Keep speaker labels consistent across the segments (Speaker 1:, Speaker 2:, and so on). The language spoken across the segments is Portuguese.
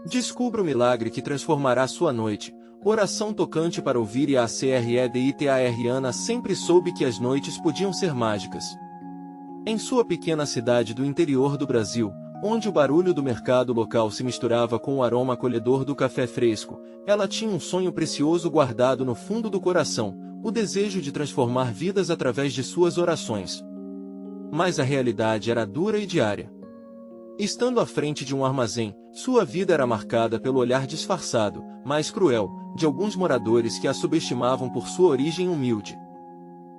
Speaker 1: Descubra o milagre que transformará sua noite. Oração tocante para ouvir. E a CREDITAR Ana sempre soube que as noites podiam ser mágicas. Em sua pequena cidade do interior do Brasil, onde o barulho do mercado local se misturava com o aroma acolhedor do café fresco, ela tinha um sonho precioso guardado no fundo do coração, o desejo de transformar vidas através de suas orações. Mas a realidade era dura e diária. Estando à frente de um armazém, sua vida era marcada pelo olhar disfarçado, mas cruel, de alguns moradores que a subestimavam por sua origem humilde.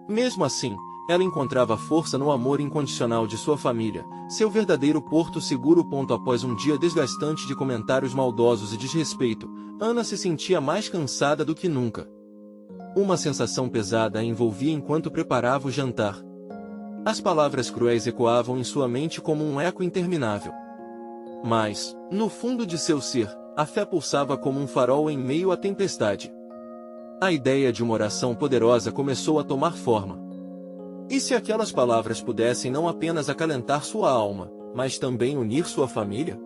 Speaker 1: Mesmo assim, ela encontrava força no amor incondicional de sua família, seu verdadeiro porto seguro. Após um dia desgastante de comentários maldosos e desrespeito, Ana se sentia mais cansada do que nunca. Uma sensação pesada a envolvia enquanto preparava o jantar. As palavras cruéis ecoavam em sua mente como um eco interminável. Mas, no fundo de seu ser, a fé pulsava como um farol em meio à tempestade. A ideia de uma oração poderosa começou a tomar forma. E se aquelas palavras pudessem não apenas acalentar sua alma, mas também unir sua família?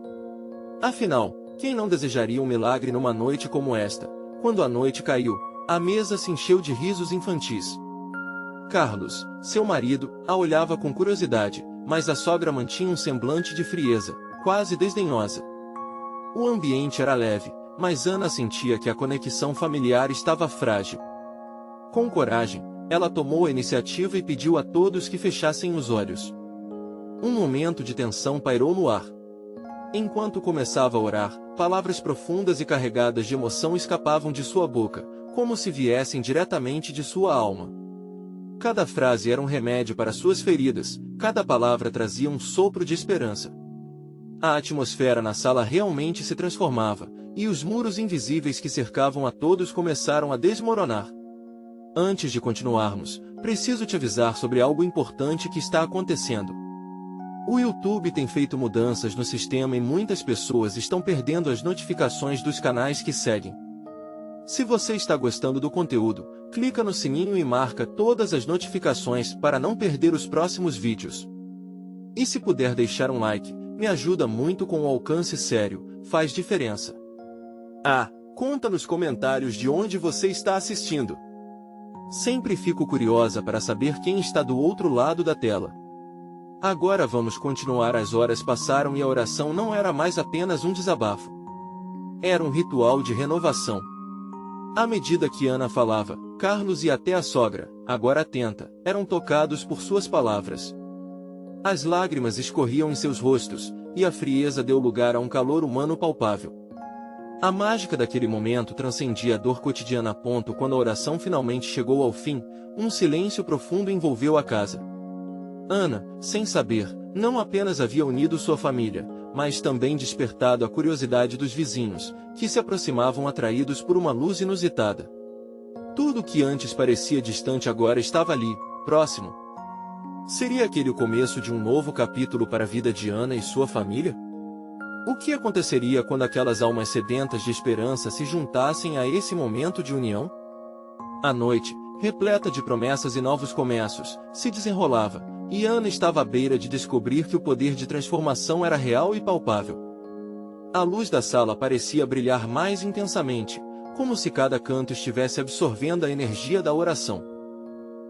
Speaker 1: Afinal, quem não desejaria um milagre numa noite como esta? Quando a noite caiu, a mesa se encheu de risos infantis. Carlos, seu marido, a olhava com curiosidade, mas a sogra mantinha um semblante de frieza, quase desdenhosa. O ambiente era leve, mas Ana sentia que a conexão familiar estava frágil. Com coragem, ela tomou a iniciativa e pediu a todos que fechassem os olhos. Um momento de tensão pairou no ar. Enquanto começava a orar, palavras profundas e carregadas de emoção escapavam de sua boca, como se viessem diretamente de sua alma. Cada frase era um remédio para suas feridas, cada palavra trazia um sopro de esperança. A atmosfera na sala realmente se transformava, e os muros invisíveis que cercavam a todos começaram a desmoronar. Antes de continuarmos, preciso te avisar sobre algo importante que está acontecendo. O YouTube tem feito mudanças no sistema e muitas pessoas estão perdendo as notificações dos canais que seguem. Se você está gostando do conteúdo, clica no sininho e marca todas as notificações para não perder os próximos vídeos. E se puder deixar um like, me ajuda muito com o alcance sério, faz diferença. Conta nos comentários de onde você está assistindo. Sempre fico curiosa para saber quem está do outro lado da tela. Agora vamos continuar. As horas passaram e a oração não era mais apenas um desabafo. Era um ritual de renovação. À medida que Ana falava, Carlos e até a sogra, agora atenta, eram tocados por suas palavras. As lágrimas escorriam em seus rostos, e a frieza deu lugar a um calor humano palpável. A mágica daquele momento transcendia a dor cotidiana. Quando a oração finalmente chegou ao fim, um silêncio profundo envolveu a casa. Ana, sem saber, não apenas havia unido sua família, mas também despertado a curiosidade dos vizinhos, que se aproximavam atraídos por uma luz inusitada. Tudo que antes parecia distante agora estava ali, próximo. Seria aquele o começo de um novo capítulo para a vida de Ana e sua família? O que aconteceria quando aquelas almas sedentas de esperança se juntassem a esse momento de união? A noite, repleta de promessas e novos começos, se desenrolava, e Ana estava à beira de descobrir que o poder de transformação era real e palpável. A luz da sala parecia brilhar mais intensamente, como se cada canto estivesse absorvendo a energia da oração.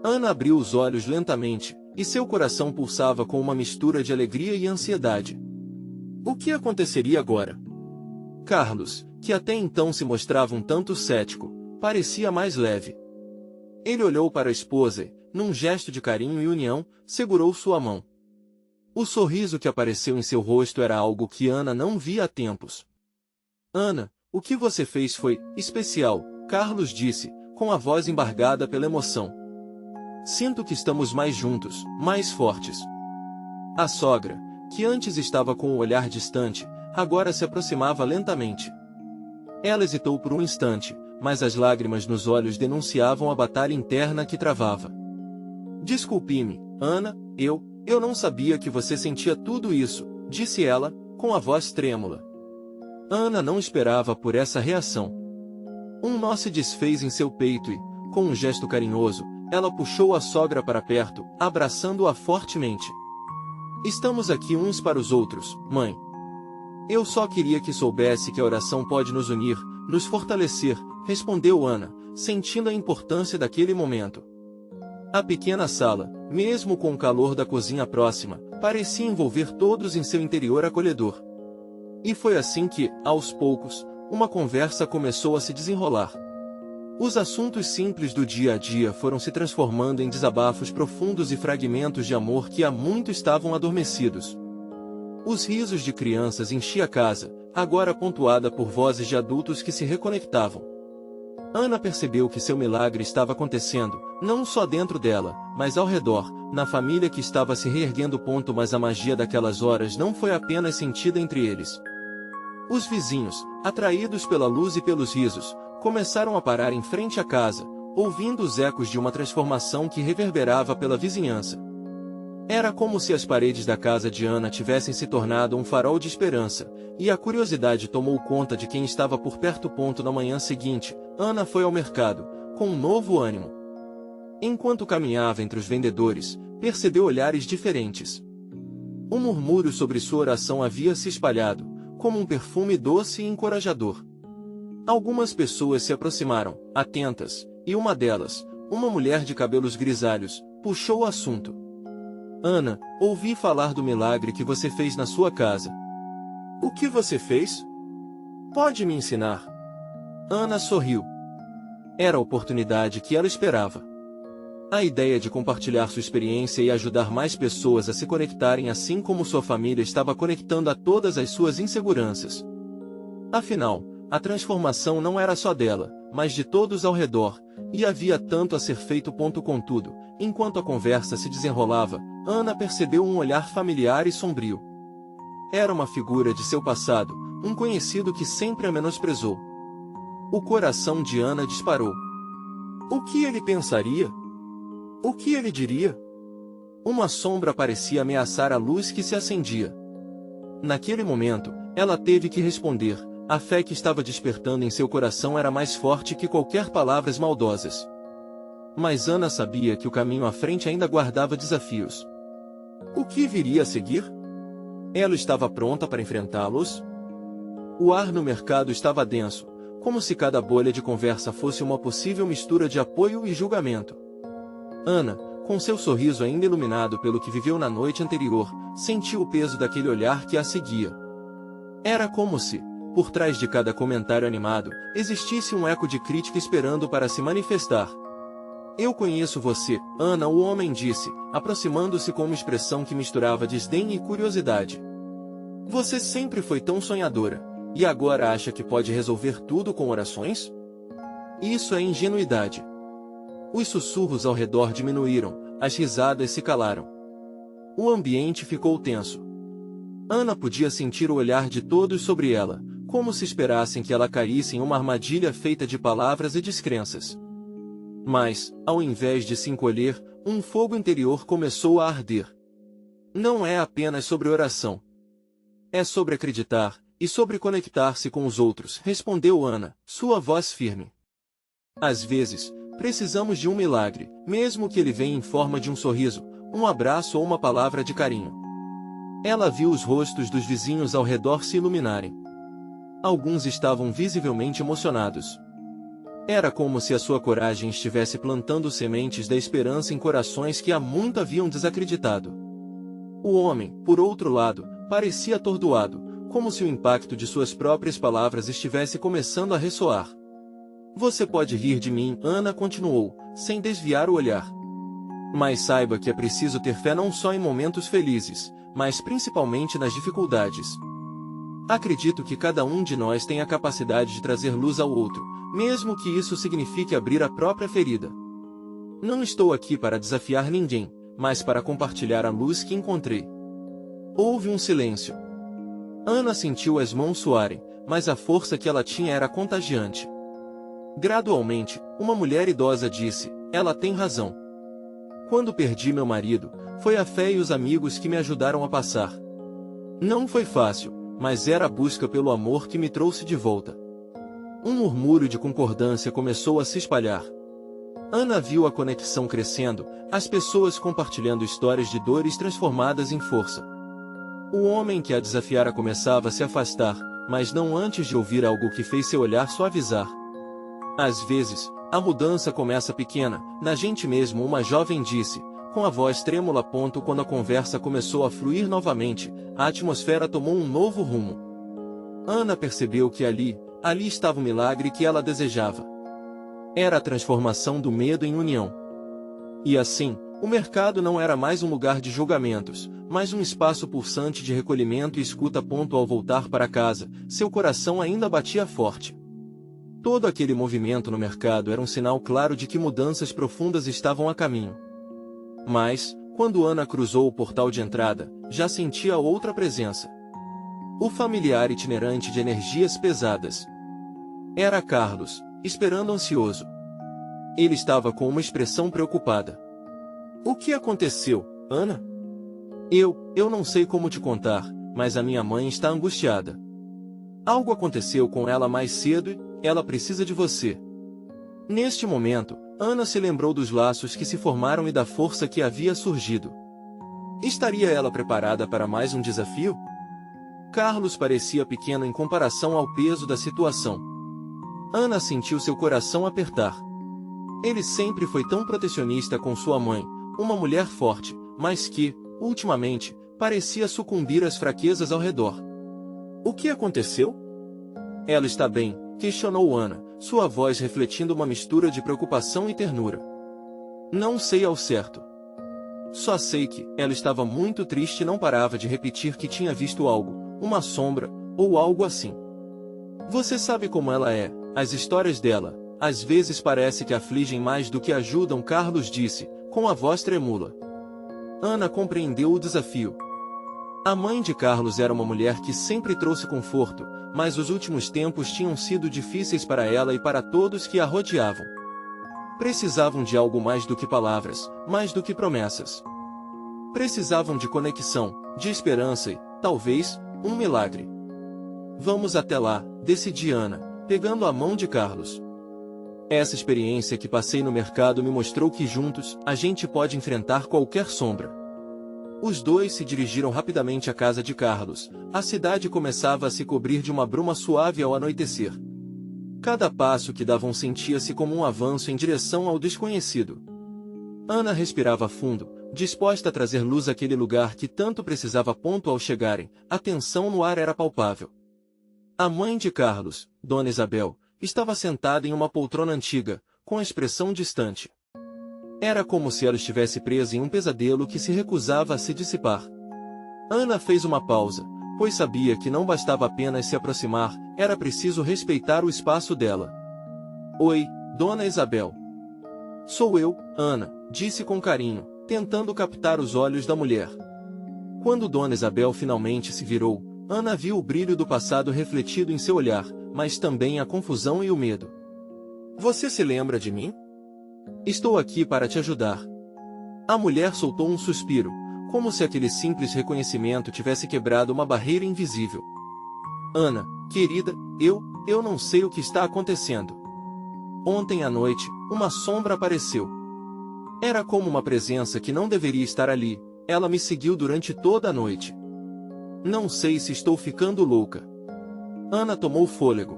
Speaker 1: Ana abriu os olhos lentamente, e seu coração pulsava com uma mistura de alegria e ansiedade. O que aconteceria agora? Carlos, que até então se mostrava um tanto cético, parecia mais leve. Ele olhou para a esposa e, num gesto de carinho e união, segurou sua mão. O sorriso que apareceu em seu rosto era algo que Ana não via há tempos. Ana, o que você fez foi especial, Carlos disse, com a voz embargada pela emoção. Sinto que estamos mais juntos, mais fortes. A sogra, que antes estava com o olhar distante, agora se aproximava lentamente. Ela hesitou por um instante, mas as lágrimas nos olhos denunciavam a batalha interna que travava. Desculpe-me, Ana, eu não sabia que você sentia tudo isso, disse ela, com a voz trêmula. Ana não esperava por essa reação. Um nó se desfez em seu peito e, com um gesto carinhoso, ela puxou a sogra para perto, abraçando-a fortemente. Estamos aqui uns para os outros, mãe. Eu só queria que soubesse que a oração pode nos unir, nos fortalecer, respondeu Ana, sentindo a importância daquele momento. A pequena sala, mesmo com o calor da cozinha próxima, parecia envolver todos em seu interior acolhedor. E foi assim que, aos poucos, uma conversa começou a se desenrolar. Os assuntos simples do dia a dia foram se transformando em desabafos profundos e fragmentos de amor que há muito estavam adormecidos. Os risos de crianças enchiam a casa, agora pontuada por vozes de adultos que se reconectavam. Ana percebeu que seu milagre estava acontecendo, não só dentro dela, mas ao redor, na família que estava se reerguendo. Mas a magia daquelas horas não foi apenas sentida entre eles. Os vizinhos, atraídos pela luz e pelos risos, começaram a parar em frente à casa, ouvindo os ecos de uma transformação que reverberava pela vizinhança. Era como se as paredes da casa de Ana tivessem se tornado um farol de esperança, e a curiosidade tomou conta de quem estava por perto. Na manhã seguinte, Ana foi ao mercado, com um novo ânimo. Enquanto caminhava entre os vendedores, percebeu olhares diferentes. Um murmúrio sobre sua oração havia se espalhado, como um perfume doce e encorajador. Algumas pessoas se aproximaram, atentas, e uma delas, uma mulher de cabelos grisalhos, puxou o assunto. Ana, ouvi falar do milagre que você fez na sua casa. O que você fez? Pode me ensinar? Ana sorriu. Era a oportunidade que ela esperava. A ideia de compartilhar sua experiência e ajudar mais pessoas a se conectarem assim como sua família estava conectando a todas as suas inseguranças. Afinal, a transformação não era só dela, mas de todos ao redor, e havia tanto a ser feito. Contudo, enquanto a conversa se desenrolava, Ana percebeu um olhar familiar e sombrio. Era uma figura de seu passado, um conhecido que sempre a menosprezou. O coração de Ana disparou. O que ele pensaria? O que ele diria? Uma sombra parecia ameaçar a luz que se acendia. Naquele momento, ela teve que responder. A fé que estava despertando em seu coração era mais forte que qualquer palavras maldosas. Mas Ana sabia que o caminho à frente ainda guardava desafios. O que viria a seguir? Ela estava pronta para enfrentá-los? O ar no mercado estava denso, como se cada bolha de conversa fosse uma possível mistura de apoio e julgamento. Ana, com seu sorriso ainda iluminado pelo que viveu na noite anterior, sentiu o peso daquele olhar que a seguia. Era como se, por trás de cada comentário animado, existisse um eco de crítica esperando para se manifestar. Eu conheço você, Ana, o homem disse, aproximando-se com uma expressão que misturava desdém e curiosidade. Você sempre foi tão sonhadora, e agora acha que pode resolver tudo com orações? Isso é ingenuidade. Os sussurros ao redor diminuíram, as risadas se calaram. O ambiente ficou tenso. Ana podia sentir o olhar de todos sobre ela, como se esperassem que ela caísse em uma armadilha feita de palavras e descrenças. Mas, ao invés de se encolher, um fogo interior começou a arder. Não é apenas sobre oração. É sobre acreditar, e sobre conectar-se com os outros, respondeu Ana, sua voz firme. Às vezes, precisamos de um milagre, mesmo que ele venha em forma de um sorriso, um abraço ou uma palavra de carinho. Ela viu os rostos dos vizinhos ao redor se iluminarem. Alguns estavam visivelmente emocionados. Era como se a sua coragem estivesse plantando sementes da esperança em corações que há muito haviam desacreditado. O homem, por outro lado, parecia atordoado, como se o impacto de suas próprias palavras estivesse começando a ressoar. Você pode rir de mim, Ana continuou, sem desviar o olhar. Mas saiba que é preciso ter fé não só em momentos felizes, mas principalmente nas dificuldades. Acredito que cada um de nós tem a capacidade de trazer luz ao outro, mesmo que isso signifique abrir a própria ferida. Não estou aqui para desafiar ninguém, mas para compartilhar a luz que encontrei. Houve um silêncio. Ana sentiu as mãos suarem, mas a força que ela tinha era contagiante. Gradualmente, uma mulher idosa disse, ela tem razão. Quando perdi meu marido, foi a fé e os amigos que me ajudaram a passar. Não foi fácil, mas era a busca pelo amor que me trouxe de volta. Um murmúrio de concordância começou a se espalhar. Ana viu a conexão crescendo, as pessoas compartilhando histórias de dores transformadas em força. O homem que a desafiara começava a se afastar, mas não antes de ouvir algo que fez seu olhar suavizar. Às vezes, a mudança começa pequena, na gente mesmo, uma jovem disse, com a voz trêmula. Quando a conversa começou a fluir novamente, a atmosfera tomou um novo rumo. Ana percebeu que ali estava o milagre que ela desejava. Era a transformação do medo em união. E assim, o mercado não era mais um lugar de julgamentos, mas um espaço pulsante de recolhimento e escuta. Ao voltar para casa, seu coração ainda batia forte. Todo aquele movimento no mercado era um sinal claro de que mudanças profundas estavam a caminho. Mas, quando Ana cruzou o portal de entrada, já sentia outra presença. O familiar itinerante de energias pesadas. Era Carlos, esperando ansioso. Ele estava com uma expressão preocupada. O que aconteceu, Ana? Eu não sei como te contar, mas a minha mãe está angustiada. Algo aconteceu com ela mais cedo e ela precisa de você. Neste momento, Ana se lembrou dos laços que se formaram e da força que havia surgido. Estaria ela preparada para mais um desafio? Carlos parecia pequeno em comparação ao peso da situação. Ana sentiu seu coração apertar. Ele sempre foi tão protecionista com sua mãe, uma mulher forte, mas que, ultimamente, parecia sucumbir às fraquezas ao redor. O que aconteceu? Ela está bem, questionou Ana, sua voz refletindo uma mistura de preocupação e ternura. Não sei ao certo. Só sei que ela estava muito triste e não parava de repetir que tinha visto algo, uma sombra, ou algo assim. Você sabe como ela é, as histórias dela, às vezes parece que afligem mais do que ajudam, Carlos disse, com a voz tremula. Ana compreendeu o desafio. A mãe de Carlos era uma mulher que sempre trouxe conforto, mas os últimos tempos tinham sido difíceis para ela e para todos que a rodeavam. Precisavam de algo mais do que palavras, mais do que promessas. Precisavam de conexão, de esperança e, talvez, um milagre. Vamos até lá, decidi Ana, pegando a mão de Carlos. Essa experiência que passei no mercado me mostrou que juntos, a gente pode enfrentar qualquer sombra. Os dois se dirigiram rapidamente à casa de Carlos. A cidade começava a se cobrir de uma bruma suave ao anoitecer. Cada passo que davam sentia-se como um avanço em direção ao desconhecido. Ana respirava fundo, disposta a trazer luz àquele lugar que tanto precisava. Ao chegarem, a tensão no ar era palpável. A mãe de Carlos, Dona Isabel, estava sentada em uma poltrona antiga, com a expressão distante. Era como se ela estivesse presa em um pesadelo que se recusava a se dissipar. Ana fez uma pausa, pois sabia que não bastava apenas se aproximar, era preciso respeitar o espaço dela. Oi, Dona Isabel. Sou eu, Ana, disse com carinho, tentando captar os olhos da mulher. Quando Dona Isabel finalmente se virou, Ana viu o brilho do passado refletido em seu olhar, mas também a confusão e o medo. Você se lembra de mim? Estou aqui para te ajudar. A mulher soltou um suspiro, como se aquele simples reconhecimento tivesse quebrado uma barreira invisível. Ana, querida, eu não sei o que está acontecendo. Ontem à noite, uma sombra apareceu. Era como uma presença que não deveria estar ali, ela me seguiu durante toda a noite. Não sei se estou ficando louca. Ana tomou fôlego.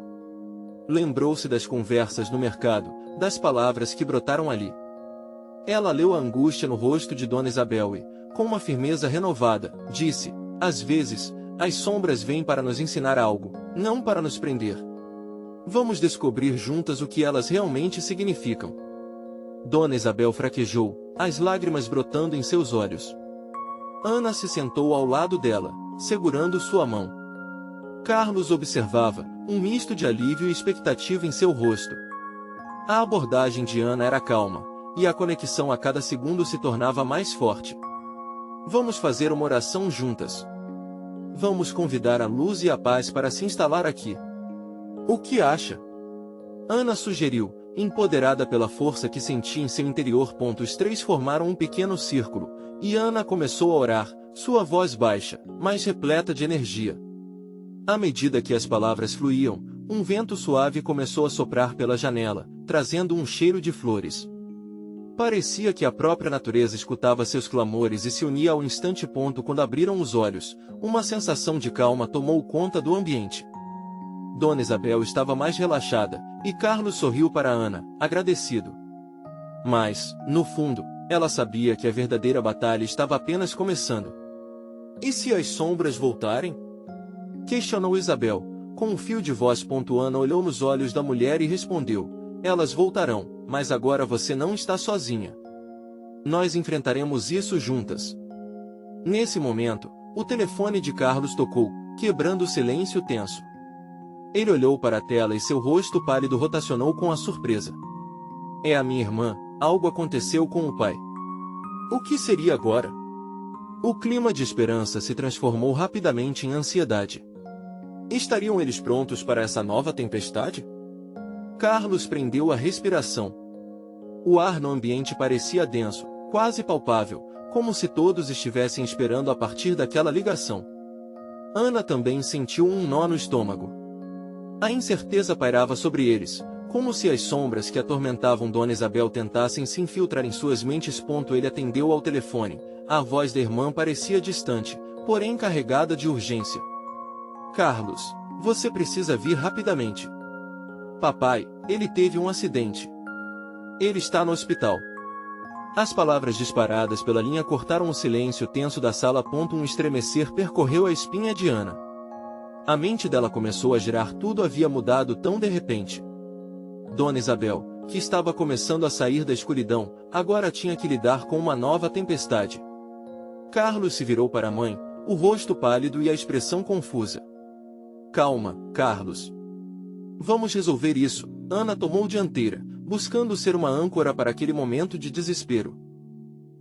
Speaker 1: Lembrou-se das conversas no mercado, das palavras que brotaram ali. Ela leu a angústia no rosto de Dona Isabel e, com uma firmeza renovada, disse, às vezes, as sombras vêm para nos ensinar algo, não para nos prender. Vamos descobrir juntas o que elas realmente significam. Dona Isabel fraquejou, as lágrimas brotando em seus olhos. Ana se sentou ao lado dela, segurando sua mão. Carlos observava, um misto de alívio e expectativa em seu rosto. A abordagem de Ana era calma, e a conexão a cada segundo se tornava mais forte. Vamos fazer uma oração juntas. Vamos convidar a luz e a paz para se instalar aqui. O que acha? Ana sugeriu, empoderada pela força que sentia em seu interior. Os três formaram um pequeno círculo, e Ana começou a orar, sua voz baixa, mas repleta de energia. À medida que as palavras fluíam, um vento suave começou a soprar pela janela, trazendo um cheiro de flores. Parecia que a própria natureza escutava seus clamores e se unia ao instante. Quando abriram os olhos, uma sensação de calma tomou conta do ambiente. Dona Isabel estava mais relaxada, e Carlos sorriu para Ana, agradecido. Mas, no fundo, ela sabia que a verdadeira batalha estava apenas começando. E se as sombras voltarem? Questionou Isabel, com um fio de voz. Ana olhou nos olhos da mulher e respondeu: elas voltarão, mas agora você não está sozinha. Nós enfrentaremos isso juntas. Nesse momento, o telefone de Carlos tocou, quebrando o silêncio tenso. Ele olhou para a tela e seu rosto pálido rotacionou com a surpresa. É a minha irmã, algo aconteceu com o pai. O que seria agora? O clima de esperança se transformou rapidamente em ansiedade. Estariam eles prontos para essa nova tempestade? Carlos prendeu a respiração. O ar no ambiente parecia denso, quase palpável, como se todos estivessem esperando a partir daquela ligação. Ana também sentiu um nó no estômago. A incerteza pairava sobre eles, como se as sombras que atormentavam Dona Isabel tentassem se infiltrar em suas mentes. Ele atendeu ao telefone. A voz da irmã parecia distante, porém carregada de urgência. Carlos, você precisa vir rapidamente. Papai, ele teve um acidente. Ele está no hospital. As palavras disparadas pela linha cortaram o silêncio tenso da sala. Um estremecer percorreu a espinha de Ana. A mente dela começou a girar. Tudo havia mudado tão de repente. Dona Isabel, que estava começando a sair da escuridão, agora tinha que lidar com uma nova tempestade. Carlos se virou para a mãe, o rosto pálido e a expressão confusa. Calma, Carlos. Vamos resolver isso. Ana tomou dianteira, buscando ser uma âncora para aquele momento de desespero.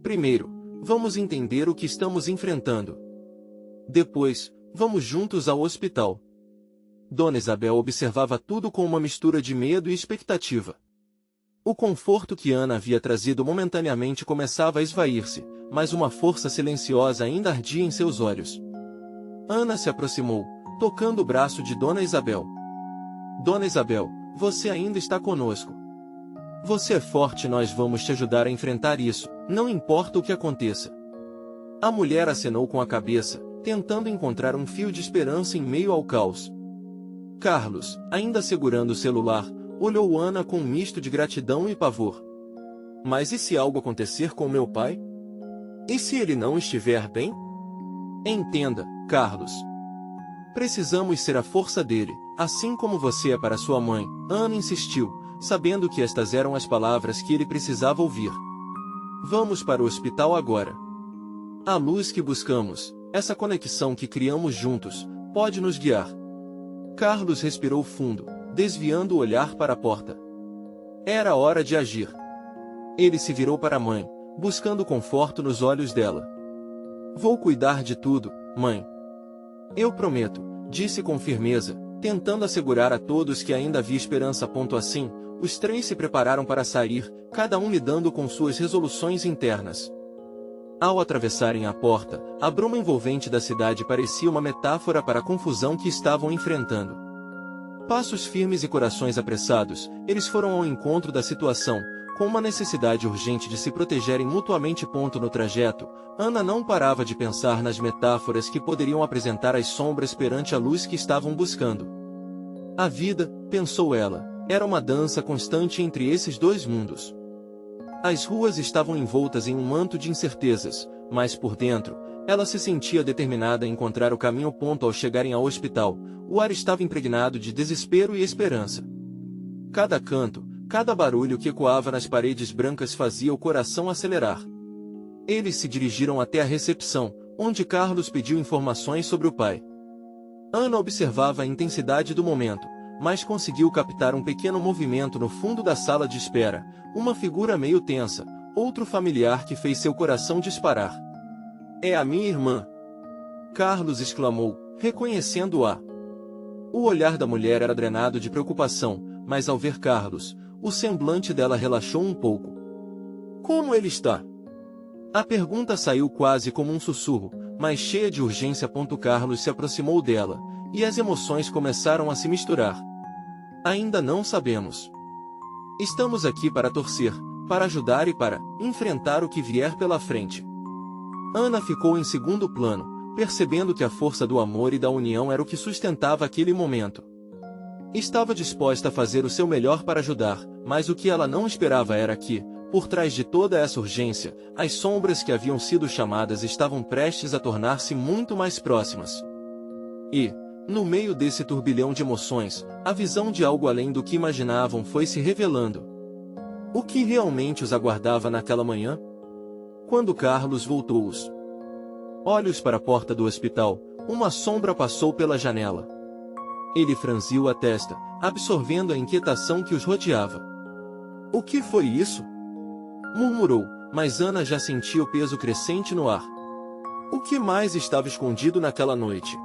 Speaker 1: Primeiro, vamos entender o que estamos enfrentando. Depois, vamos juntos ao hospital. Dona Isabel observava tudo com uma mistura de medo e expectativa. O conforto que Ana havia trazido momentaneamente começava a esvair-se, mas uma força silenciosa ainda ardia em seus olhos. Ana se aproximou, tocando o braço de Dona Isabel. Dona Isabel, você ainda está conosco. Você é forte e nós vamos te ajudar a enfrentar isso, não importa o que aconteça. A mulher acenou com a cabeça, tentando encontrar um fio de esperança em meio ao caos. Carlos, ainda segurando o celular, olhou Ana com um misto de gratidão e pavor. Mas e se algo acontecer com meu pai? E se ele não estiver bem? Entenda, Carlos. Precisamos ser a força dele, assim como você é para sua mãe. Ana insistiu, sabendo que estas eram as palavras que ele precisava ouvir. Vamos para o hospital agora. A luz que buscamos, essa conexão que criamos juntos, pode nos guiar. Carlos respirou fundo, desviando o olhar para a porta. Era hora de agir. Ele se virou para a mãe, buscando conforto nos olhos dela. Vou cuidar de tudo, mãe. Eu prometo, disse com firmeza, tentando assegurar a todos que ainda havia esperança. Assim, os três se prepararam para sair, cada um lidando com suas resoluções internas. Ao atravessarem a porta, a bruma envolvente da cidade parecia uma metáfora para a confusão que estavam enfrentando. Passos firmes e corações apressados, eles foram ao encontro da situação, com uma necessidade urgente de se protegerem mutuamente. No trajeto, Ana não parava de pensar nas metáforas que poderiam apresentar as sombras perante a luz que estavam buscando. A vida, pensou ela, era uma dança constante entre esses dois mundos. As ruas estavam envoltas em um manto de incertezas, mas por dentro, ela se sentia determinada a encontrar o caminho. Ao chegarem ao hospital, o ar estava impregnado de desespero e esperança. Cada canto, cada barulho que ecoava nas paredes brancas fazia o coração acelerar. Eles se dirigiram até a recepção, onde Carlos pediu informações sobre o pai. Ana observava a intensidade do momento, mas conseguiu captar um pequeno movimento no fundo da sala de espera, uma figura meio tensa, outro familiar que fez seu coração disparar. É a minha irmã! Carlos exclamou, reconhecendo-a. O olhar da mulher era drenado de preocupação, mas ao ver Carlos, o semblante dela relaxou um pouco. Como ele está? A pergunta saiu quase como um sussurro, mas cheia de urgência. Carlos se aproximou dela, e as emoções começaram a se misturar. Ainda não sabemos. Estamos aqui para torcer, para ajudar e para enfrentar o que vier pela frente. Ana ficou em segundo plano, percebendo que a força do amor e da união era o que sustentava aquele momento. Estava disposta a fazer o seu melhor para ajudar, mas o que ela não esperava era que, por trás de toda essa urgência, as sombras que haviam sido chamadas estavam prestes a tornar-se muito mais próximas. E, no meio desse turbilhão de emoções, a visão de algo além do que imaginavam foi se revelando. O que realmente os aguardava naquela manhã? Quando Carlos voltou os olhos para a porta do hospital, uma sombra passou pela janela. Ele franziu a testa, absorvendo a inquietação que os rodeava. "O que foi isso?" murmurou, mas Ana já sentia o peso crescente no ar. O que mais estava escondido naquela noite?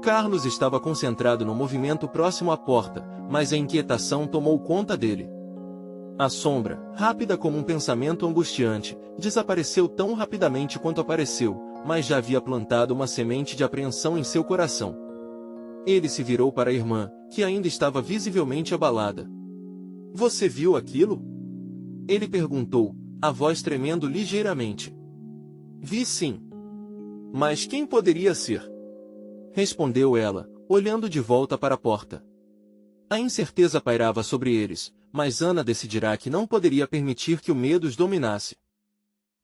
Speaker 1: Carlos estava concentrado no movimento próximo à porta, mas a inquietação tomou conta dele. A sombra, rápida como um pensamento angustiante, desapareceu tão rapidamente quanto apareceu, mas já havia plantado uma semente de apreensão em seu coração. Ele se virou para a irmã, que ainda estava visivelmente abalada. "Você viu aquilo?" ele perguntou, a voz tremendo ligeiramente. "Vi sim. Mas quem poderia ser?" respondeu ela, olhando de volta para a porta. A incerteza pairava sobre eles, mas Ana decidirá que não poderia permitir que o medo os dominasse.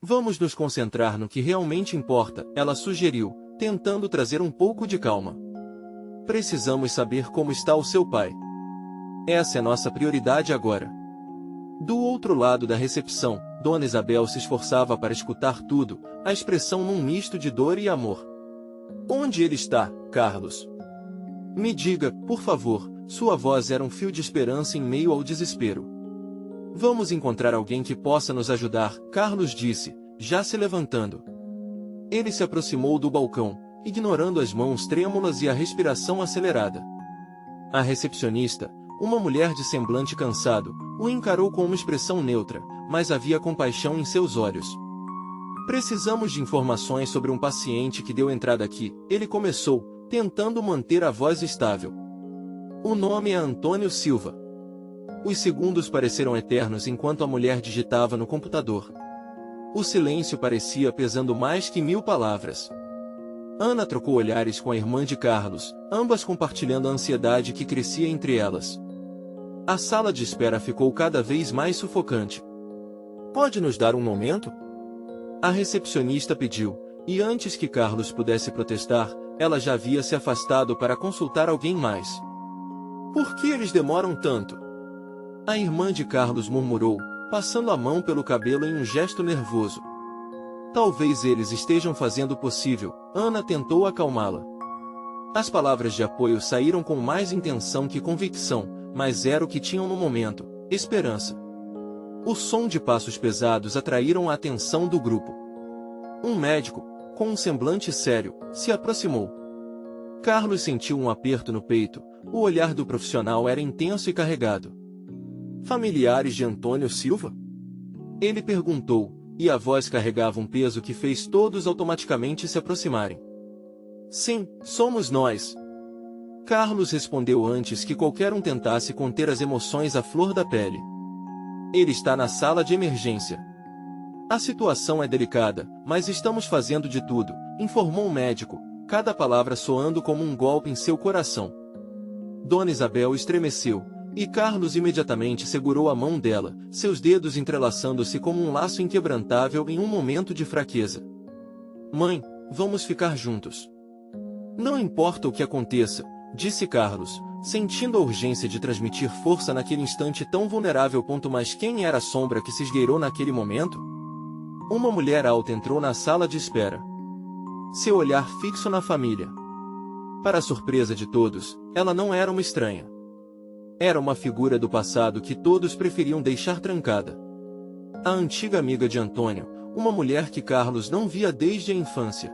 Speaker 1: "Vamos nos concentrar no que realmente importa", ela sugeriu, tentando trazer um pouco de calma. "Precisamos saber como está o seu pai. Essa é nossa prioridade agora." Do outro lado da recepção, Dona Isabel se esforçava para escutar tudo, a expressão num misto de dor e amor. "Onde ele está, Carlos? Me diga, por favor." Sua voz era um fio de esperança em meio ao desespero. "Vamos encontrar alguém que possa nos ajudar", Carlos disse, já se levantando. Ele se aproximou do balcão, ignorando as mãos trêmulas e a respiração acelerada. A recepcionista, uma mulher de semblante cansado, o encarou com uma expressão neutra, mas havia compaixão em seus olhos. "Precisamos de informações sobre um paciente que deu entrada aqui", ele começou, tentando manter a voz estável. "O nome é Antônio Silva." Os segundos pareceram eternos enquanto a mulher digitava no computador. O silêncio parecia pesando mais que 1000 palavras. Ana trocou olhares com a irmã de Carlos, ambas compartilhando a ansiedade que crescia entre elas. A sala de espera ficou cada vez mais sufocante. "Pode nos dar um momento?" a recepcionista pediu, e antes que Carlos pudesse protestar, ela já havia se afastado para consultar alguém mais. "Por que eles demoram tanto?" a irmã de Carlos murmurou, passando a mão pelo cabelo em um gesto nervoso. "Talvez eles estejam fazendo o possível", Ana tentou acalmá-la. As palavras de apoio saíram com mais intenção que convicção, mas era o que tinham no momento: esperança. O som de passos pesados atraíram a atenção do grupo. Um médico, com um semblante sério, se aproximou. Carlos sentiu um aperto no peito, o olhar do profissional era intenso e carregado. "Familiares de Antônio Silva?" ele perguntou, e a voz carregava um peso que fez todos automaticamente se aproximarem. "Sim, somos nós." Carlos respondeu antes que qualquer um tentasse conter as emoções à flor da pele. "Ele está na sala de emergência. A situação é delicada, mas estamos fazendo de tudo", informou o médico, cada palavra soando como um golpe em seu coração. Dona Isabel estremeceu, e Carlos imediatamente segurou a mão dela, seus dedos entrelaçando-se como um laço inquebrantável em um momento de fraqueza. "Mãe, vamos ficar juntos. Não importa o que aconteça", disse Carlos, sentindo a urgência de transmitir força naquele instante tão vulnerável. Mas quem era a sombra que se esgueirou naquele momento? Uma mulher alta entrou na sala de espera. Seu olhar fixo na família. Para a surpresa de todos, ela não era uma estranha. Era uma figura do passado que todos preferiam deixar trancada. A antiga amiga de Antônio, uma mulher que Carlos não via desde a infância.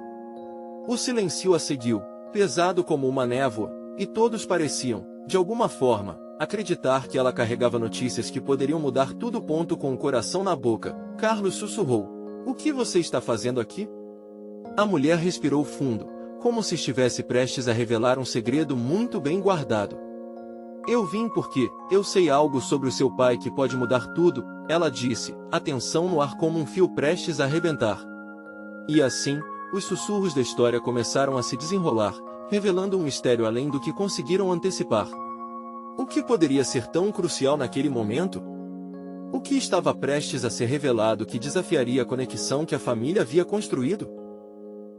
Speaker 1: O silêncio a seguiu, pesado como uma névoa, e todos pareciam, de alguma forma, acreditar que ela carregava notícias que poderiam mudar tudo. Com o coração na boca, Carlos sussurrou: "O que você está fazendo aqui?" A mulher respirou fundo, como se estivesse prestes a revelar um segredo muito bem guardado. Eu vim porque eu sei algo sobre o seu pai que pode mudar tudo, ela disse, a tensão no ar como um fio prestes a arrebentar. E assim, os sussurros da história começaram a se desenrolar, revelando um mistério além do que conseguiram antecipar. O que poderia ser tão crucial naquele momento? O que estava prestes a ser revelado que desafiaria a conexão que a família havia construído?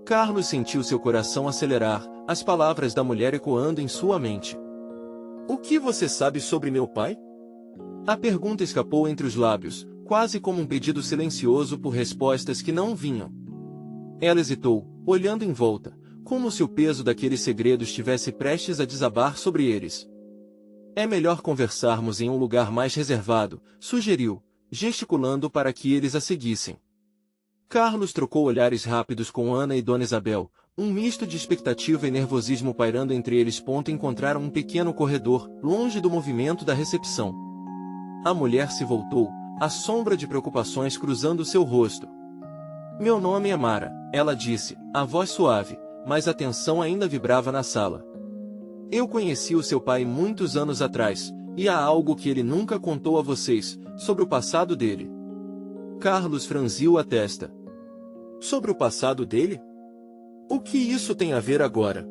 Speaker 1: Carlos sentiu seu coração acelerar, as palavras da mulher ecoando em sua mente. O que você sabe sobre meu pai? A pergunta escapou entre os lábios, quase como um pedido silencioso por respostas que não vinham. Ela hesitou, olhando em volta, como se o peso daquele segredo estivesse prestes a desabar sobre eles. É melhor conversarmos em um lugar mais reservado, sugeriu, gesticulando para que eles a seguissem. Carlos trocou olhares rápidos com Ana e Dona Isabel, um misto de expectativa e nervosismo pairando entre eles. Encontraram um pequeno corredor, longe do movimento da recepção. A mulher se voltou, a sombra de preocupações cruzando seu rosto. Meu nome é Mara, ela disse, a voz suave, mas a tensão ainda vibrava na sala. Eu conheci o seu pai muitos anos atrás, e há algo que ele nunca contou a vocês, sobre o passado dele. Carlos franziu a testa. Sobre o passado dele? O que isso tem a ver agora?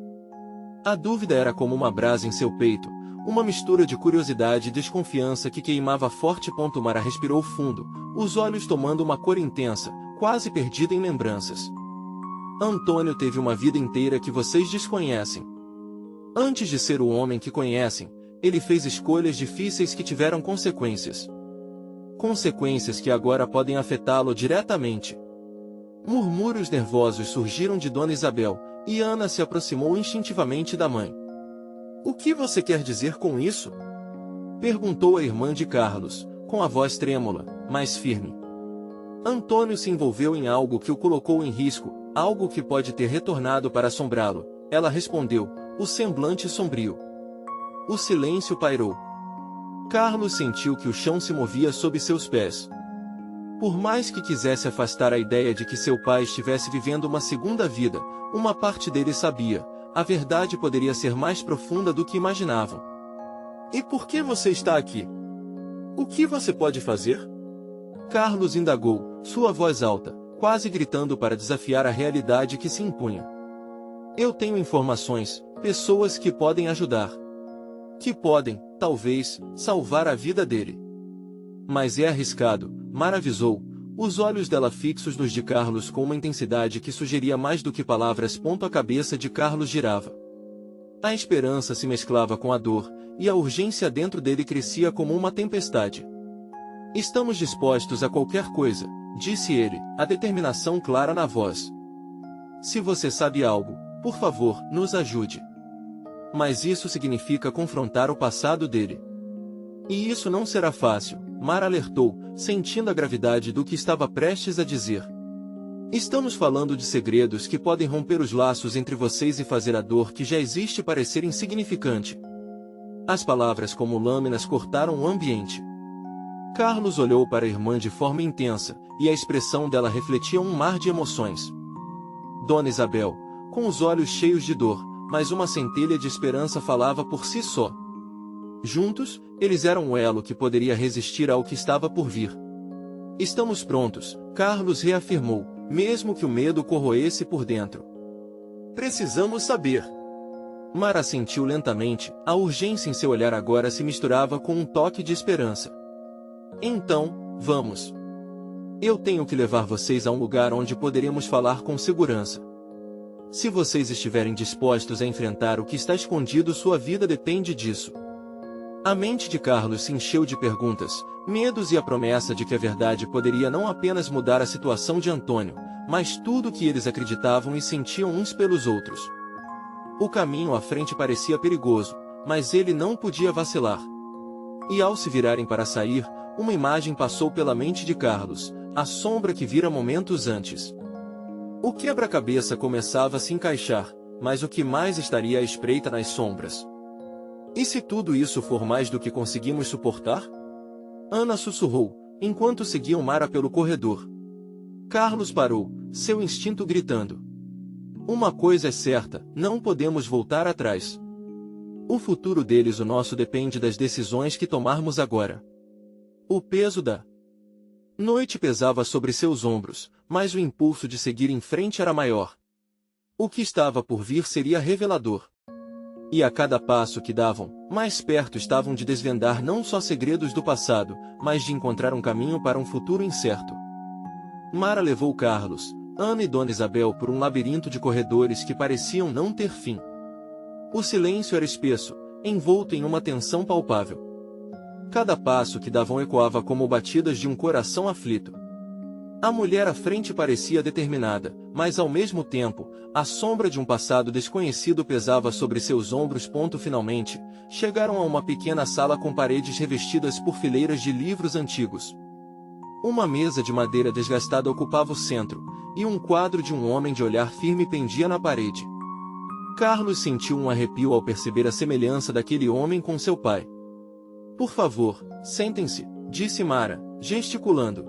Speaker 1: A dúvida era como uma brasa em seu peito, uma mistura de curiosidade e desconfiança que queimava forte. Mara respirou fundo, os olhos tomando uma cor intensa, quase perdida em lembranças. Antônio teve uma vida inteira que vocês desconhecem. Antes de ser o homem que conhecem, ele fez escolhas difíceis que tiveram consequências. Consequências que agora podem afetá-lo diretamente. Murmúrios nervosos surgiram de Dona Isabel, e Ana se aproximou instintivamente da mãe. O que você quer dizer com isso? Perguntou a irmã de Carlos, com a voz trêmula, mas firme. Antônio se envolveu em algo que o colocou em risco, algo que pode ter retornado para assombrá-lo. Ela respondeu, o semblante sombrio. O silêncio pairou. Carlos sentiu que o chão se movia sob seus pés. Por mais que quisesse afastar a ideia de que seu pai estivesse vivendo uma segunda vida, uma parte dele sabia, a verdade poderia ser mais profunda do que imaginavam. E por que você está aqui? O que você pode fazer? Carlos indagou, sua voz alta, quase gritando para desafiar a realidade que se impunha. Eu tenho informações, pessoas que podem ajudar. Que podem, talvez, salvar a vida dele. Mas é arriscado, Mara avisou, os olhos dela fixos nos de Carlos com uma intensidade que sugeria mais do que palavras. A cabeça de Carlos girava. A esperança se mesclava com a dor, e a urgência dentro dele crescia como uma tempestade. Estamos dispostos a qualquer coisa, disse ele, a determinação clara na voz. Se você sabe algo, por favor, nos ajude. Mas isso significa confrontar o passado dele. E isso não será fácil, Mara alertou, sentindo a gravidade do que estava prestes a dizer. Estamos falando de segredos que podem romper os laços entre vocês e fazer a dor que já existe parecer insignificante. As palavras como lâminas cortaram o ambiente. Carlos olhou para a irmã de forma intensa, e a expressão dela refletia um mar de emoções. Dona Isabel, com os olhos cheios de dor, mas uma centelha de esperança falava por si só. Juntos, eles eram um elo que poderia resistir ao que estava por vir. Estamos prontos, Carlos reafirmou, mesmo que o medo corroesse por dentro. Precisamos saber. Mara sentiu lentamente, a urgência em seu olhar agora se misturava com um toque de esperança. Então, vamos. Eu tenho que levar vocês a um lugar onde poderemos falar com segurança. Se vocês estiverem dispostos a enfrentar o que está escondido, sua vida depende disso. A mente de Carlos se encheu de perguntas, medos e a promessa de que a verdade poderia não apenas mudar a situação de Antônio, mas tudo o que eles acreditavam e sentiam uns pelos outros. O caminho à frente parecia perigoso, mas ele não podia vacilar. E ao se virarem para sair, uma imagem passou pela mente de Carlos, a sombra que vira momentos antes. O quebra-cabeça começava a se encaixar, mas o que mais estaria à espreita nas sombras? E se tudo isso for mais do que conseguimos suportar? Ana sussurrou, enquanto seguiam Mara pelo corredor. Carlos parou, seu instinto gritando. Uma coisa é certa, não podemos voltar atrás. O futuro deles, o nosso, depende das decisões que tomarmos agora. O peso da noite pesava sobre seus ombros, mas o impulso de seguir em frente era maior. O que estava por vir seria revelador. E a cada passo que davam, mais perto estavam de desvendar não só segredos do passado, mas de encontrar um caminho para um futuro incerto. Mara levou Carlos, Ana e Dona Isabel por um labirinto de corredores que pareciam não ter fim. O silêncio era espesso, envolto em uma tensão palpável. Cada passo que davam ecoava como batidas de um coração aflito. A mulher à frente parecia determinada, mas ao mesmo tempo, a sombra de um passado desconhecido pesava sobre seus ombros. Finalmente, chegaram a uma pequena sala com paredes revestidas por fileiras de livros antigos. Uma mesa de madeira desgastada ocupava o centro, e um quadro de um homem de olhar firme pendia na parede. Carlos sentiu um arrepio ao perceber a semelhança daquele homem com seu pai. "Por favor, sentem-se", disse Mara, gesticulando.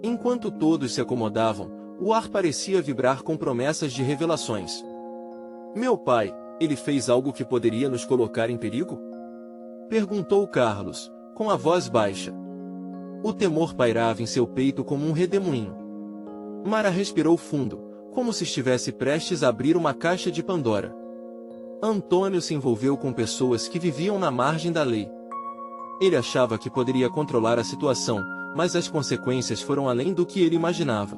Speaker 1: Enquanto todos se acomodavam, o ar parecia vibrar com promessas de revelações. "Meu pai, ele fez algo que poderia nos colocar em perigo?" perguntou Carlos, com a voz baixa. O temor pairava em seu peito como um redemoinho. Mara respirou fundo, como se estivesse prestes a abrir uma caixa de Pandora. Antônio se envolveu com pessoas que viviam na margem da lei. Ele achava que poderia controlar a situação, mas as consequências foram além do que ele imaginava.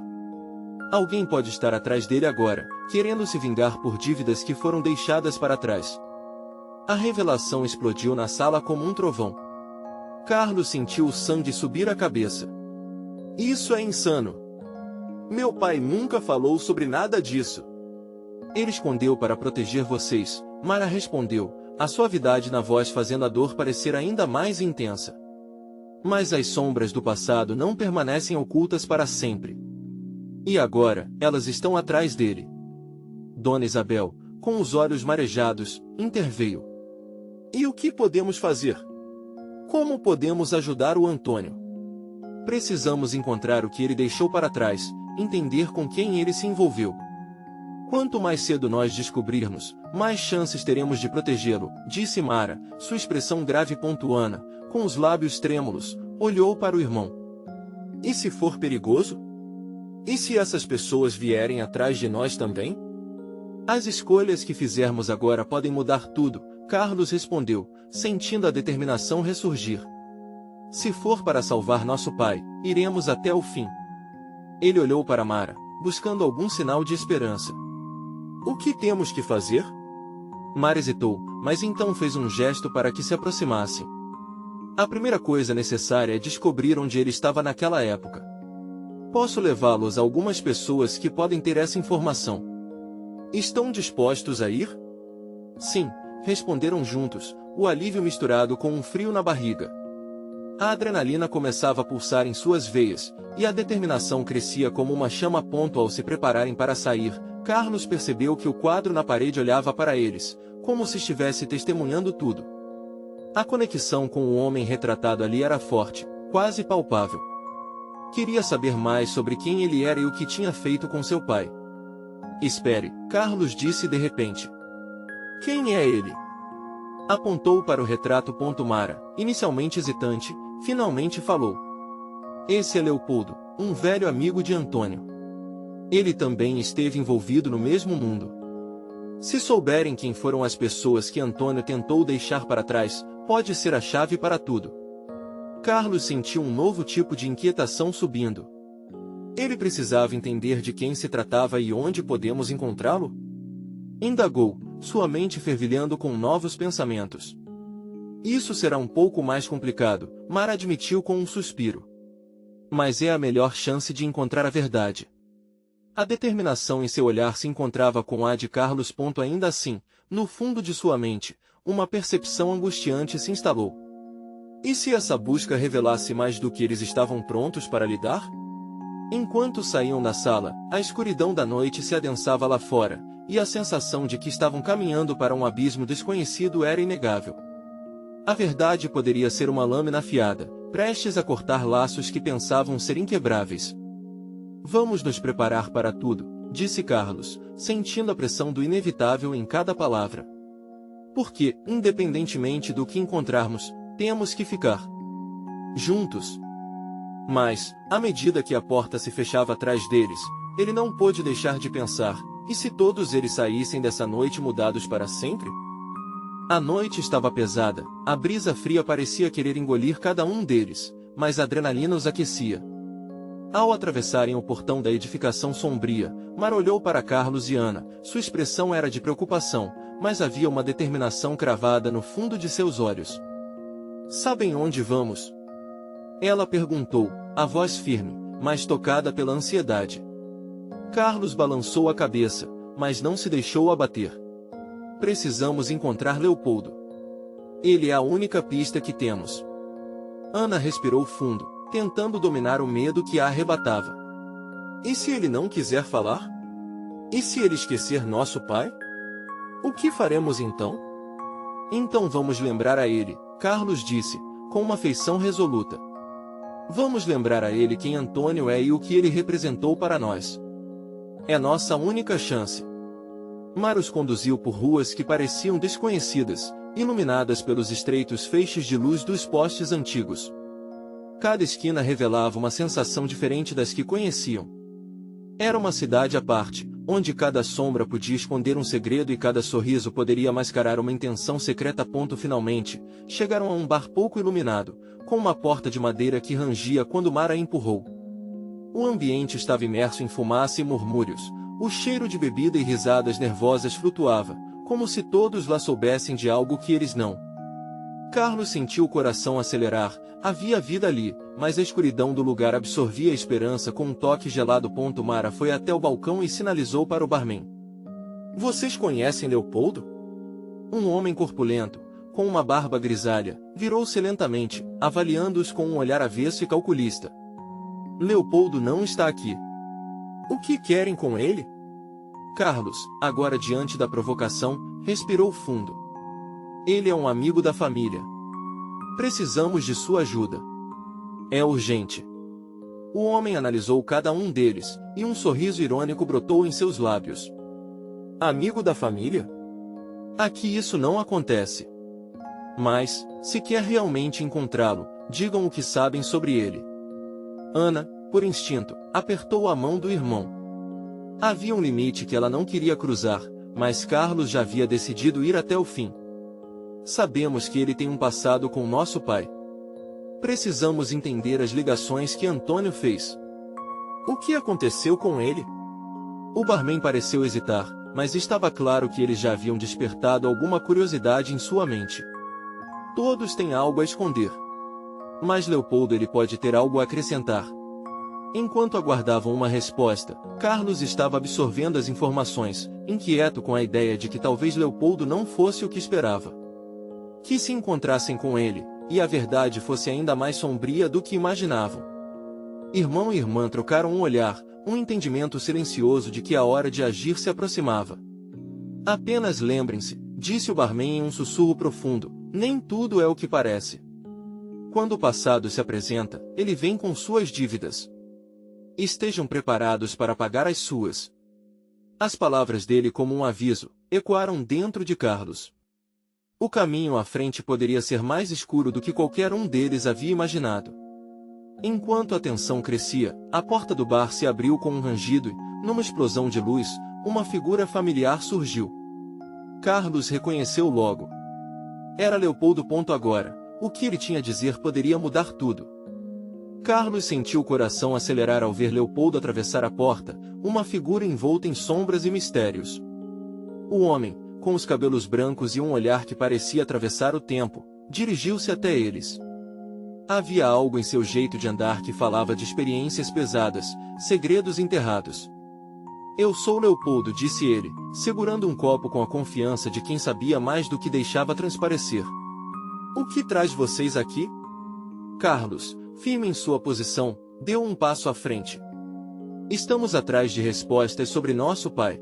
Speaker 1: Alguém pode estar atrás dele agora, querendo se vingar por dívidas que foram deixadas para trás. A revelação explodiu na sala como um trovão. Carlos sentiu o sangue subir à cabeça. "Isso é insano. Meu pai nunca falou sobre nada disso." "Ele escondeu para proteger vocês", Mara respondeu, a suavidade na voz fazendo a dor parecer ainda mais intensa. "Mas as sombras do passado não permanecem ocultas para sempre. E agora, elas estão atrás dele." Dona Isabel, com os olhos marejados, interveio. "E o que podemos fazer? Como podemos ajudar o Antônio? Precisamos encontrar o que ele deixou para trás, entender com quem ele se envolveu. Quanto mais cedo nós descobrirmos, mais chances teremos de protegê-lo", disse Mara, sua expressão grave. Ana, com os lábios trêmulos, olhou para o irmão. "E se for perigoso? E se essas pessoas vierem atrás de nós também?" "As escolhas que fizermos agora podem mudar tudo", Carlos respondeu, sentindo a determinação ressurgir. "Se for para salvar nosso pai, iremos até o fim." Ele olhou para Mara, buscando algum sinal de esperança. "O que temos que fazer?" Mara hesitou, mas então fez um gesto para que se aproximassem. "A primeira coisa necessária é descobrir onde ele estava naquela época. Posso levá-los a algumas pessoas que podem ter essa informação. Estão dispostos a ir?" "Sim", responderam juntos, o alívio misturado com um frio na barriga. A adrenalina começava a pulsar em suas veias, e a determinação crescia como uma chama. Ao se prepararem para sair, Carlos percebeu que o quadro na parede olhava para eles, como se estivesse testemunhando tudo. A conexão com o homem retratado ali era forte, quase palpável. Queria saber mais sobre quem ele era e o que tinha feito com seu pai. "Espere", Carlos disse de repente. "Quem é ele?" Apontou para o retrato. Mara, inicialmente hesitante, finalmente falou. "Esse é Leopoldo, um velho amigo de Antônio. Ele também esteve envolvido no mesmo mundo. Se souberem quem foram as pessoas que Antônio tentou deixar para trás, pode ser a chave para tudo." Carlos sentiu um novo tipo de inquietação subindo. Ele precisava entender de quem se tratava e onde podemos encontrá-lo? Indagou, sua mente fervilhando com novos pensamentos. "Isso será um pouco mais complicado", Mara admitiu com um suspiro. "Mas é a melhor chance de encontrar a verdade." A determinação em seu olhar se encontrava com a de Carlos. Ainda assim, no fundo de sua mente, uma percepção angustiante se instalou. E se essa busca revelasse mais do que eles estavam prontos para lidar? Enquanto saíam da sala, a escuridão da noite se adensava lá fora, e a sensação de que estavam caminhando para um abismo desconhecido era inegável. A verdade poderia ser uma lâmina afiada, prestes a cortar laços que pensavam ser inquebráveis. "Vamos nos preparar para tudo", disse Carlos, sentindo a pressão do inevitável em cada palavra. Porque, independentemente do que encontrarmos, temos que ficar juntos. Mas, à medida que a porta se fechava atrás deles, ele não pôde deixar de pensar, e se todos eles saíssem dessa noite mudados para sempre? A noite estava pesada, a brisa fria parecia querer engolir cada um deles, mas a adrenalina os aquecia. Ao atravessarem o portão da edificação sombria, Mar olhou para Carlos e Ana. Sua expressão era de preocupação, mas havia uma determinação cravada no fundo de seus olhos. "Sabem onde vamos?" Ela perguntou, a voz firme, mas tocada pela ansiedade. Carlos balançou a cabeça, mas não se deixou abater. "Precisamos encontrar Leopoldo. Ele é a única pista que temos." Ana respirou fundo, tentando dominar o medo que a arrebatava. "E se ele não quiser falar? E se ele esquecer nosso pai? O que faremos então?" "Então vamos lembrar a ele", Carlos disse, com uma feição resoluta. "Vamos lembrar a ele quem Antônio é e o que ele representou para nós. É nossa única chance." Mar os conduziu por ruas que pareciam desconhecidas, iluminadas pelos estreitos feixes de luz dos postes antigos. Cada esquina revelava uma sensação diferente das que conheciam. Era uma cidade à parte, onde cada sombra podia esconder um segredo e cada sorriso poderia mascarar uma intenção secreta. Finalmente, chegaram a um bar pouco iluminado, com uma porta de madeira que rangia quando Mar a empurrou. O ambiente estava imerso em fumaça e murmúrios. O cheiro de bebida e risadas nervosas flutuava, como se todos lá soubessem de algo que eles não. Carlos sentiu o coração acelerar. Havia vida ali, mas a escuridão do lugar absorvia a esperança com um toque gelado. Mara foi até o balcão e sinalizou para o barman. "Vocês conhecem Leopoldo?" Um homem corpulento, com uma barba grisalha, virou-se lentamente, avaliando-os com um olhar avesso e calculista. "Leopoldo não está aqui." "O que querem com ele?" Carlos, agora diante da provocação, respirou fundo. "Ele é um amigo da família. Precisamos de sua ajuda. É urgente." O homem analisou cada um deles, e um sorriso irônico brotou em seus lábios. "Amigo da família? Aqui isso não acontece. Mas, se quer realmente encontrá-lo, digam o que sabem sobre ele." Ana, por instinto, apertou a mão do irmão. Havia um limite que ela não queria cruzar, mas Carlos já havia decidido ir até o fim. "Sabemos que ele tem um passado com nosso pai. Precisamos entender as ligações que Antônio fez." "O que aconteceu com ele?" O barman pareceu hesitar, mas estava claro que eles já haviam despertado alguma curiosidade em sua mente. "Todos têm algo a esconder. Mas Leopoldo ele pode ter algo a acrescentar." Enquanto aguardavam uma resposta, Carlos estava absorvendo as informações, inquieto com a ideia de que talvez Leopoldo não fosse o que esperava. Que se encontrassem com ele, e a verdade fosse ainda mais sombria do que imaginavam. Irmão e irmã trocaram um olhar, um entendimento silencioso de que a hora de agir se aproximava. "Apenas lembrem-se", disse o barman em um sussurro profundo, "nem tudo é o que parece. Quando o passado se apresenta, ele vem com suas dívidas. Estejam preparados para pagar as suas." As palavras dele, como um aviso, ecoaram dentro de Carlos. O caminho à frente poderia ser mais escuro do que qualquer um deles havia imaginado. Enquanto a tensão crescia, a porta do bar se abriu com um rangido e, numa explosão de luz, uma figura familiar surgiu. Carlos reconheceu logo. Era Leopoldo. Agora, o que ele tinha a dizer poderia mudar tudo. Carlos sentiu o coração acelerar ao ver Leopoldo atravessar a porta, uma figura envolta em sombras e mistérios. O homem, com os cabelos brancos e um olhar que parecia atravessar o tempo, dirigiu-se até eles. Havia algo em seu jeito de andar que falava de experiências pesadas, segredos enterrados. "Eu sou Leopoldo", disse ele, segurando um copo com a confiança de quem sabia mais do que deixava transparecer. "O que traz vocês aqui?" Carlos, firme em sua posição, deu um passo à frente. "Estamos atrás de respostas sobre nosso pai.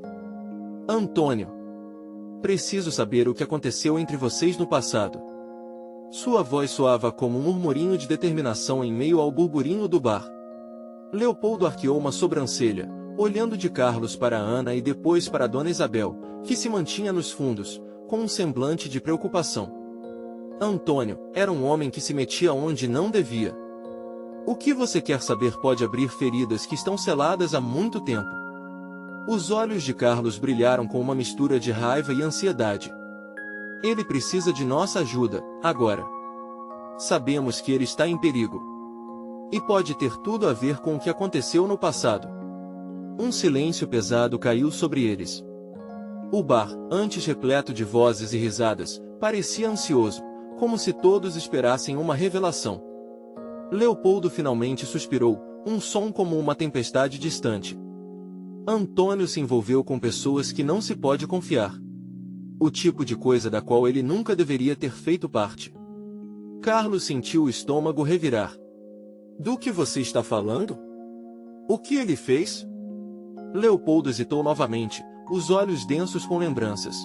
Speaker 1: Antônio. Preciso saber o que aconteceu entre vocês no passado." Sua voz soava como um murmurinho de determinação em meio ao burburinho do bar. Leopoldo arqueou uma sobrancelha, olhando de Carlos para Ana e depois para Dona Isabel, que se mantinha nos fundos, com um semblante de preocupação. Antônio era um homem que se metia onde não devia. O que você quer saber pode abrir feridas que estão seladas há muito tempo. Os olhos de Carlos brilharam com uma mistura de raiva e ansiedade. Ele precisa de nossa ajuda, agora. Sabemos que ele está em perigo. E pode ter tudo a ver com o que aconteceu no passado. Um silêncio pesado caiu sobre eles. O bar, antes repleto de vozes e risadas, parecia ansioso, como se todos esperassem uma revelação. Leopoldo finalmente suspirou, um som como uma tempestade distante. Antônio se envolveu com pessoas que não se pode confiar. O tipo de coisa da qual ele nunca deveria ter feito parte. Carlos sentiu o estômago revirar. Do que você está falando? O que ele fez? Leopoldo hesitou novamente, os olhos densos com lembranças.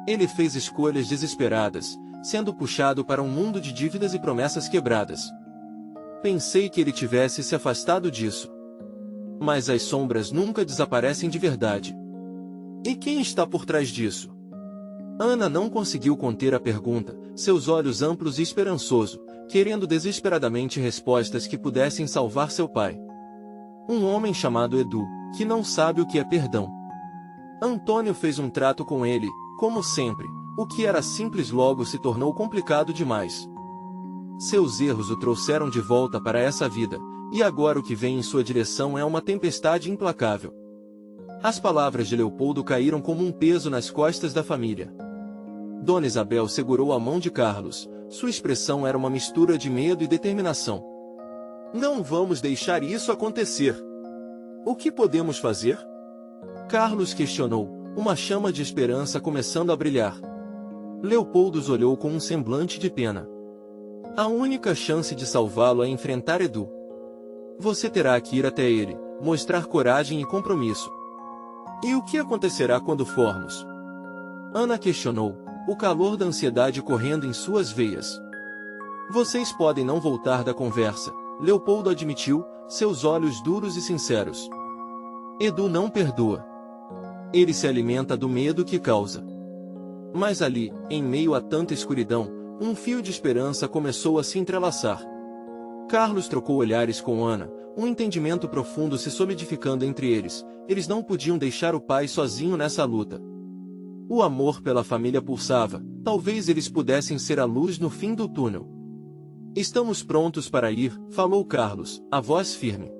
Speaker 1: Ele fez escolhas desesperadas, sendo puxado para um mundo de dívidas e promessas quebradas. Pensei que ele tivesse se afastado disso. Mas as sombras nunca desaparecem de verdade. E quem está por trás disso? Ana não conseguiu conter a pergunta, seus olhos amplos e esperançosos, querendo desesperadamente respostas que pudessem salvar seu pai. Um homem chamado Edu, que não sabe o que é perdão. Antônio fez um trato com ele, como sempre, o que era simples logo se tornou complicado demais. Seus erros o trouxeram de volta para essa vida, e agora o que vem em sua direção é uma tempestade implacável. As palavras de Leopoldo caíram como um peso nas costas da família. Dona Isabel segurou a mão de Carlos, sua expressão era uma mistura de medo e determinação. Não vamos deixar isso acontecer. O que podemos fazer? Carlos questionou, uma chama de esperança começando a brilhar. Leopoldo os olhou com um semblante de pena. A única chance de salvá-lo é enfrentar Edu. Você terá que ir até ele, mostrar coragem e compromisso. E o que acontecerá quando formos? Ana questionou, o calor da ansiedade correndo em suas veias. Vocês podem não voltar da conversa, Leopoldo admitiu, seus olhos duros e sinceros. Edu não perdoa. Ele se alimenta do medo que causa. Mas ali, em meio a tanta escuridão, um fio de esperança começou a se entrelaçar. Carlos trocou olhares com Ana, um entendimento profundo se solidificando entre eles. Eles não podiam deixar o pai sozinho nessa luta. O amor pela família pulsava, talvez eles pudessem ser a luz no fim do túnel. Estamos prontos para ir, falou Carlos, a voz firme.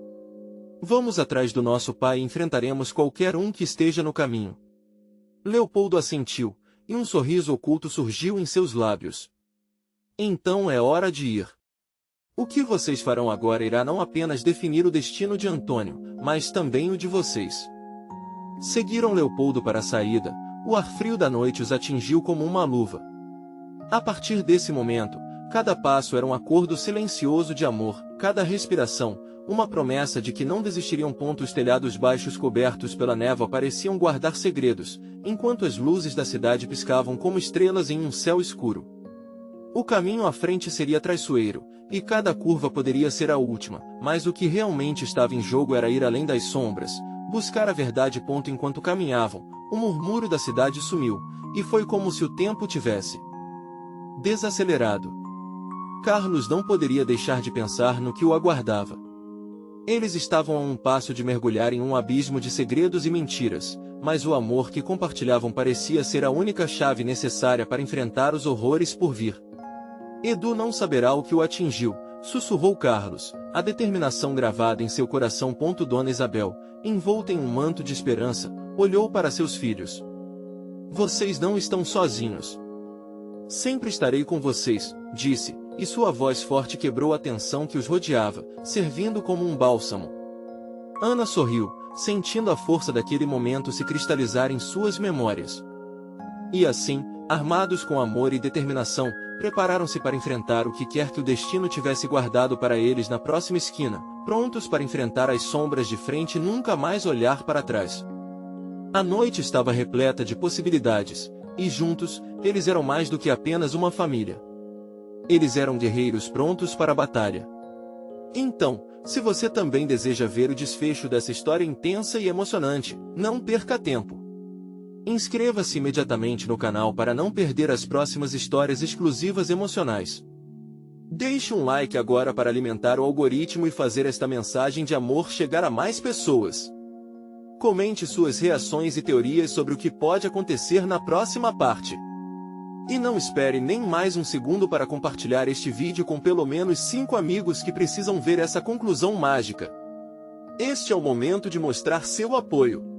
Speaker 1: Vamos atrás do nosso pai e enfrentaremos qualquer um que esteja no caminho. Leopoldo assentiu, e um sorriso oculto surgiu em seus lábios. Então é hora de ir. O que vocês farão agora irá não apenas definir o destino de Antônio, mas também o de vocês. Seguiram Leopoldo para a saída, o ar frio da noite os atingiu como uma luva. A partir desse momento, cada passo era um acordo silencioso de amor, cada respiração, uma promessa de que não desistiriam. Os telhados baixos cobertos pela névoa pareciam guardar segredos, enquanto as luzes da cidade piscavam como estrelas em um céu escuro. O caminho à frente seria traiçoeiro, e cada curva poderia ser a última, mas o que realmente estava em jogo era ir além das sombras, buscar a verdade. Enquanto caminhavam, o murmúrio da cidade sumiu, e foi como se o tempo tivesse desacelerado. Carlos não poderia deixar de pensar no que o aguardava. Eles estavam a um passo de mergulhar em um abismo de segredos e mentiras, mas o amor que compartilhavam parecia ser a única chave necessária para enfrentar os horrores por vir. Edu não saberá o que o atingiu, sussurrou Carlos, a determinação gravada em seu coração. Dona Isabel, envolta em um manto de esperança, olhou para seus filhos. Vocês não estão sozinhos. Sempre estarei com vocês, disse, e sua voz forte quebrou a tensão que os rodeava, servindo como um bálsamo. Ana sorriu, sentindo a força daquele momento se cristalizar em suas memórias. E assim, armados com amor e determinação, prepararam-se para enfrentar o que quer que o destino tivesse guardado para eles na próxima esquina, prontos para enfrentar as sombras de frente e nunca mais olhar para trás. A noite estava repleta de possibilidades, e juntos, eles eram mais do que apenas uma família. Eles eram guerreiros prontos para a batalha. Então, se você também deseja ver o desfecho dessa história intensa e emocionante, não perca tempo. Inscreva-se imediatamente no canal para não perder as próximas histórias exclusivas emocionais. Deixe um like agora para alimentar o algoritmo e fazer esta mensagem de amor chegar a mais pessoas. Comente suas reações e teorias sobre o que pode acontecer na próxima parte. E não espere nem mais um segundo para compartilhar este vídeo com pelo menos 5 amigos que precisam ver essa conclusão mágica. Este é o momento de mostrar seu apoio.